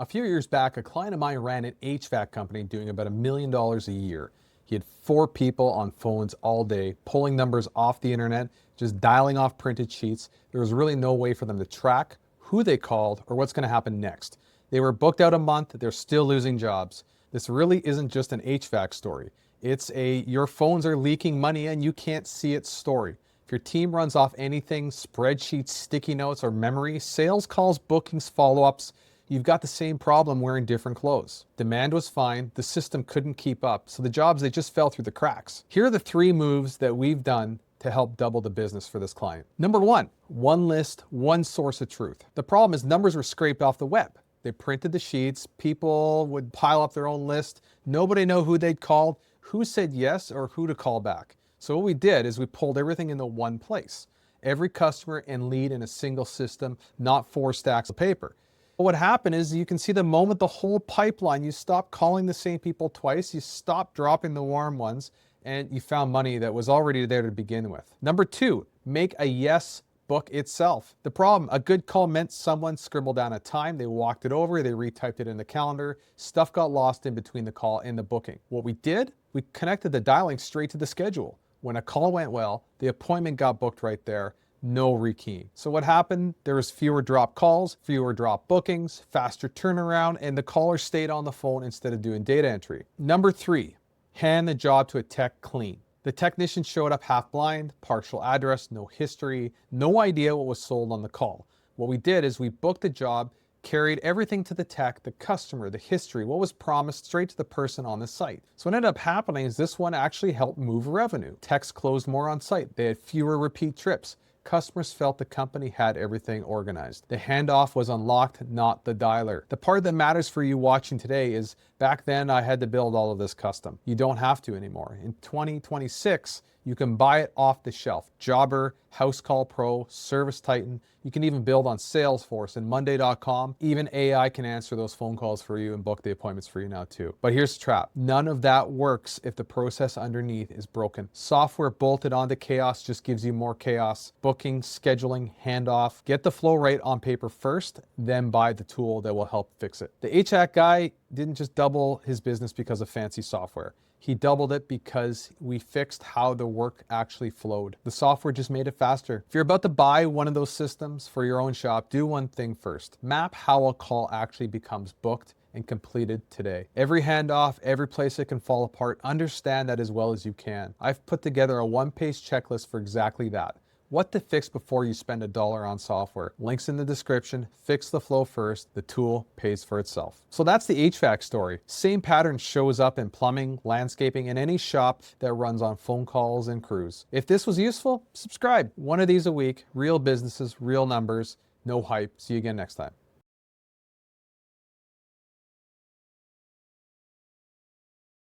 A few years back, a client of mine ran an HVAC company doing about $1 million a year. He had 4 people on phones all day, pulling numbers off the internet, just dialing off printed sheets. There was really no way for them to track who they called or what's going to happen next. They were booked out a month, they're still losing jobs. This really isn't just an HVAC story. It's a your phones are leaking money and you can't see it story. If your team runs off anything, spreadsheets, sticky notes, or memory, sales calls, bookings, follow-ups, you've got the same problem wearing different clothes. Demand was fine, the system couldn't keep up, so the jobs, they just fell through the cracks. Here are the 3 moves that we've done to help double the business for this client. Number 1, one list, one source of truth. The problem is numbers were scraped off the web. They printed the sheets, people would pile up their own list, nobody knew who they'd called, who said yes, or who to call back. So what we did is we pulled everything into one place. Every customer and lead in a single system, not 4 stacks of paper. What happened is you can see the moment the whole pipeline, you stop calling the same people twice, you stop dropping the warm ones, and you found money that was already there to begin with. Number 2, make a yes book itself. The problem, a good call meant someone scribbled down a time, they walked it over, they retyped it in the calendar, stuff got lost in between the call and the booking. What we did, we connected the dialing straight to the schedule. When a call went well, the appointment got booked right there. No rekeying. So what happened? There was fewer drop calls, fewer drop bookings, faster turnaround, and the caller stayed on the phone instead of doing data entry. Number 3, hand the job to a tech clean. The technician showed up half blind, partial address, no history, no idea what was sold on the call. What we did is we booked the job, carried everything to the tech, the customer, the history, what was promised straight to the person on the site. So what ended up happening is this one actually helped move revenue. Techs closed more on site. They had fewer repeat trips. Customers felt the company had everything organized. The handoff was unlocked, not the dialer. The part that matters for you watching today is back then I had to build all of this custom. You don't have to anymore. In 2026, you can buy it off the shelf. Jobber, House Call Pro, Service Titan. You can even build on Salesforce and Monday.com. Even AI can answer those phone calls for you and book the appointments for you now too. But here's the trap. None of that works if the process underneath is broken. Software bolted onto chaos just gives you more chaos. Booking, scheduling, handoff. Get the flow right on paper first, then buy the tool that will help fix it. The HVAC guy didn't just double his business because of fancy software. He doubled it because we fixed how the work actually flowed. The software just made it faster. If you're about to buy one of those systems for your own shop, do one thing first. Map how a call actually becomes booked and completed today. Every handoff, every place it can fall apart, understand that as well as you can. I've put together a 1-page checklist for exactly that. What to fix before you spend $1 on software. Links in the description. Fix the flow first. The tool pays for itself. So that's the HVAC story. Same pattern shows up in plumbing, landscaping, and any shop that runs on phone calls and crews. If this was useful, subscribe. One of these a week. Real businesses, real numbers, no hype. See you again next time.